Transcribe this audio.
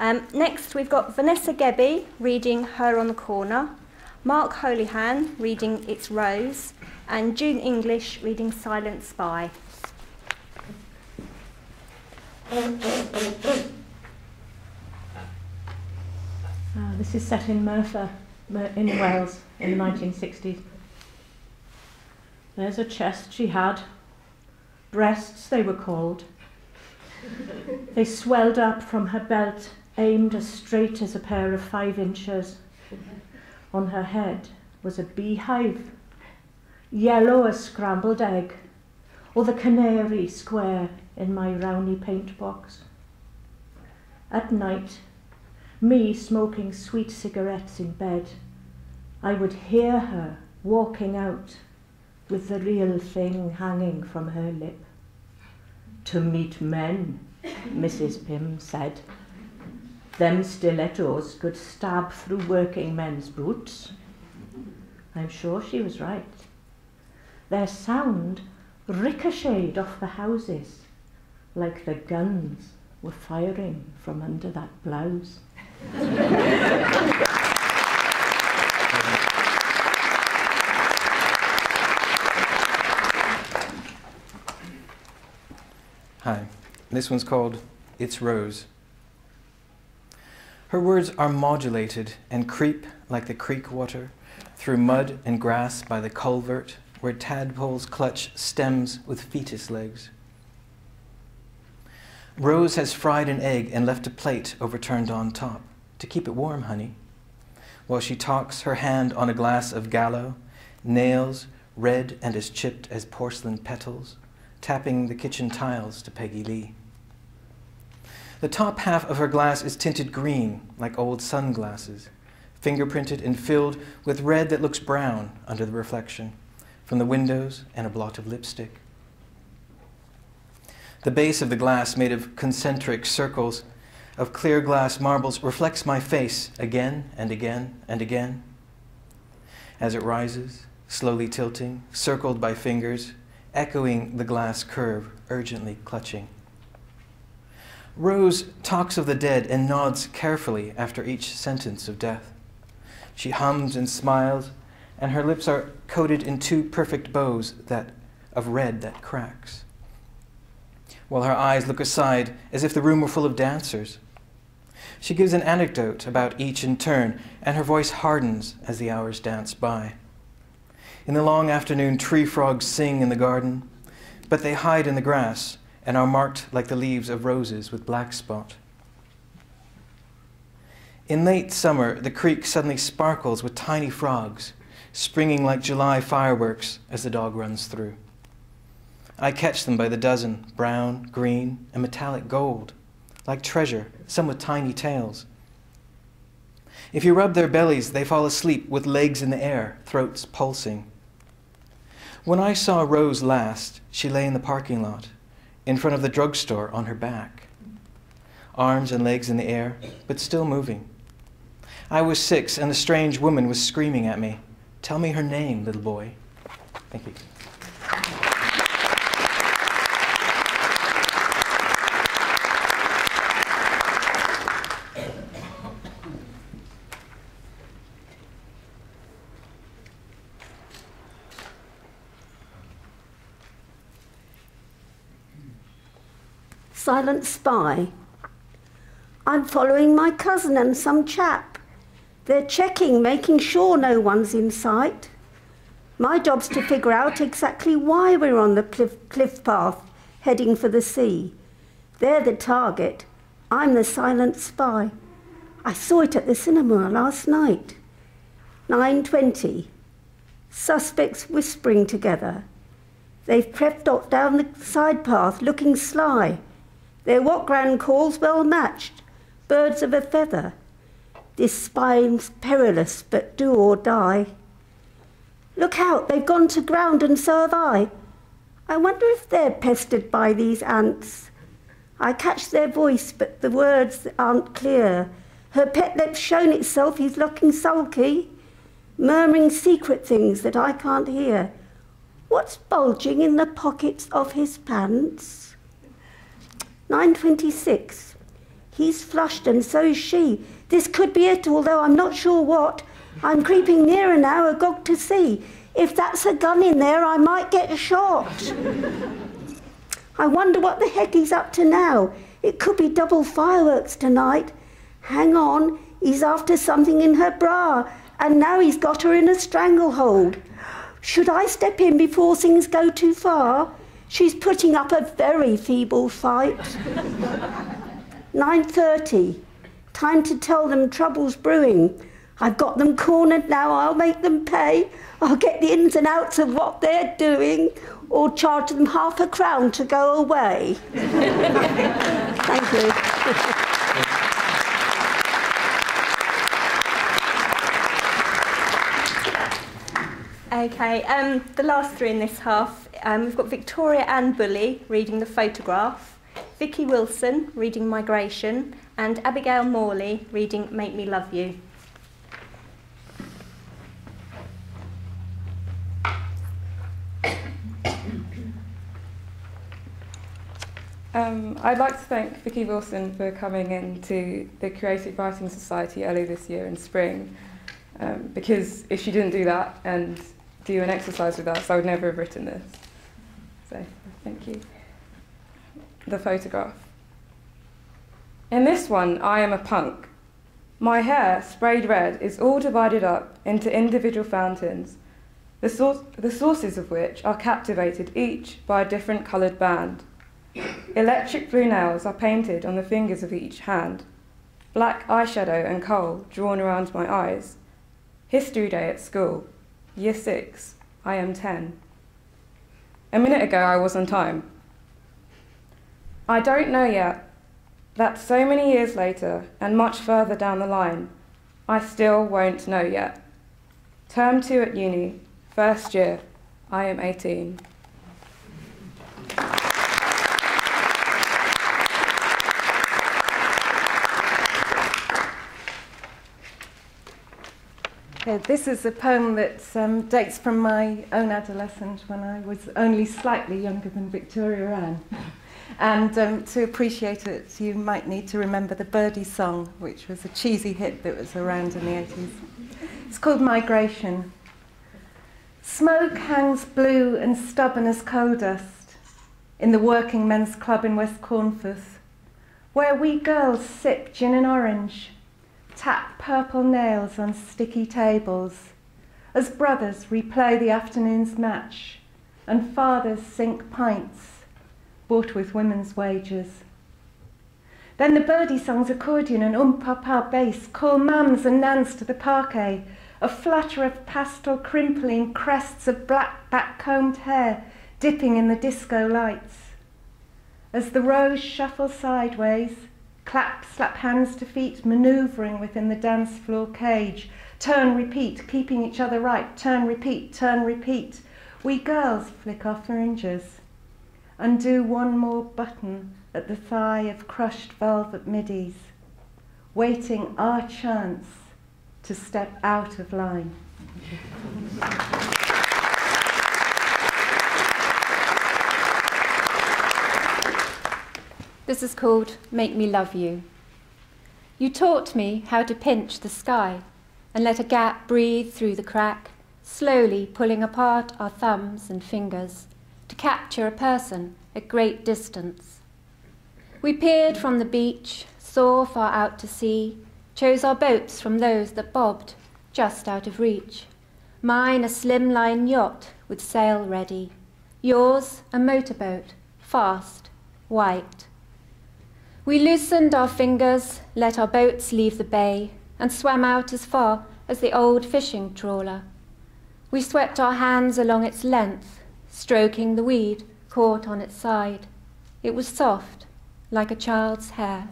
Next, we've got Vanessa Gebby reading Her on the Corner, Mark Holyhan reading It's Rose, and June English reading Silent Spy. This is set in Merthyr, in Wales, in the 1960s. There's a chest she had. Breasts they were called. They swelled up from her belt, aimed as straight as a pair of 5 inches. On her head was a beehive, yellow as scrambled egg, or the canary square in my Rowney paint box. At night, me smoking sweet cigarettes in bed, I would hear her walking out with the real thing hanging from her lip. To meet men, Mrs. Pym said. Them stilettos could stab through working men's boots. I'm sure she was right. Their sound ricocheted off the houses like the guns were firing from under that blouse. Hi, this one's called It's Rose. Her words are modulated and creep like the creek water through mud and grass by the culvert where tadpoles clutch stems with fetus legs. Rose has fried an egg and left a plate overturned on top to keep it warm, honey, while she talks, her hand on a glass of Gallo, nails red and as chipped as porcelain petals, tapping the kitchen tiles to Peggy Lee. The top half of her glass is tinted green, like old sunglasses, fingerprinted and filled with red that looks brown under the reflection from the windows and a blot of lipstick. The base of the glass, made of concentric circles of clear glass marbles, reflects my face again and again and again. As it rises, slowly tilting, circled by fingers, echoing the glass curve, urgently clutching. Rose talks of the dead and nods carefully after each sentence of death. She hums and smiles, and her lips are coated in 2 perfect bows of red that cracks, while her eyes look aside as if the room were full of dancers. She gives an anecdote about each in turn, and her voice hardens as the hours dance by. In the long afternoon, tree frogs sing in the garden, but they hide in the grass and are marked like the leaves of roses with black spot. In late summer, the creek suddenly sparkles with tiny frogs, springing like July fireworks as the dog runs through. I catch them by the dozen, brown, green, and metallic gold, like treasure, some with tiny tails. If you rub their bellies, they fall asleep with legs in the air, throats pulsing. When I saw Rose last, she lay in the parking lot, in front of the drugstore on her back, arms and legs in the air, but still moving. I was 6, and the strange woman was screaming at me, "Tell me her name, little boy." Thank you. Silent Spy. I'm following my cousin and some chap. They're checking, making sure no one's in sight. My job's to figure out exactly why we're on the cliff path, heading for the sea. They're the target. I'm the silent spy. I saw it at the cinema last night. 9:20. Suspects whispering together. They've crept down the side path, looking sly. They're what Gran calls well matched, birds of a feather. This spy's perilous, but do or die. Look out, they've gone to ground, and so have I. I wonder if they're pestered by these ants. I catch their voice, but the words aren't clear. Her pet lip's shown itself, he's looking sulky, murmuring secret things that I can't hear. What's bulging in the pockets of his pants? 9:26. He's flushed and so's she. This could be it, although I'm not sure what. I'm creeping nearer now, agog to see. If that's a gun in there, I might get shot. I wonder what the heck he's up to now. It could be double fireworks tonight. Hang on, he's after something in her bra, and now he's got her in a stranglehold. Should I step in before things go too far? She's putting up a very feeble fight. 9:30. Time to tell them trouble's brewing. I've got them cornered now, I'll make them pay. I'll get the ins and outs of what they're doing, or charge them ½ a crown to go away. Thank you. Okay, the last three in this half, we've got Victoria Ann Bully reading The Photograph, Vicky Wilson reading Migration, and Abigail Morley reading Make Me Love You. I'd like to thank Vicky Wilson for coming into the Creative Writing Society earlier this year in spring, because if she didn't do that and do an exercise with us, I would never have written this. So, thank you. The Photograph. In this one, I am a punk. My hair, sprayed red, is all divided up into individual fountains, the sources of which are captivated each by a different coloured band. Electric blue nails are painted on the fingers of each hand. Black eyeshadow and kohl drawn around my eyes. History day at school. Year 6. I am 10. A minute ago I was on time. I don't know yet that so many years later and much further down the line, I still won't know yet. Term 2 at uni, first year. I am 18. This is a poem that dates from my own adolescence when I was only slightly younger than Victoria Ann. And to appreciate it, you might need to remember the Birdie song, which was a cheesy hit that was around in the 80s. It's called Migration. Smoke hangs blue and stubborn as coal dust in the working men's club in West Cornforth, where we girls sip gin and orange, tap purple nails on sticky tables, as brothers replay the afternoon's match and fathers sink pints bought with women's wages. Then the Birdie song's accordion and papa bass call mums and nans to the parquet, a flutter of pastel crimpling crests of black back-combed hair dipping in the disco lights. As the rows shuffle sideways, clap, slap hands to feet, manoeuvring within the dance floor cage. Turn, repeat, keeping each other right. Turn, repeat. We girls flick our fringes. Undo one more button at the thigh of crushed velvet middies, waiting our chance to step out of line. This is called Make Me Love You. You taught me how to pinch the sky and let a gap breathe through the crack, slowly pulling apart our thumbs and fingers to capture a person at great distance. We peered from the beach, saw far out to sea, chose our boats from those that bobbed just out of reach. Mine a slimline yacht with sail ready, yours a motorboat, fast, white. We loosened our fingers, let our boats leave the bay, and swam out as far as the old fishing trawler. We swept our hands along its length, stroking the weed caught on its side. It was soft, like a child's hair.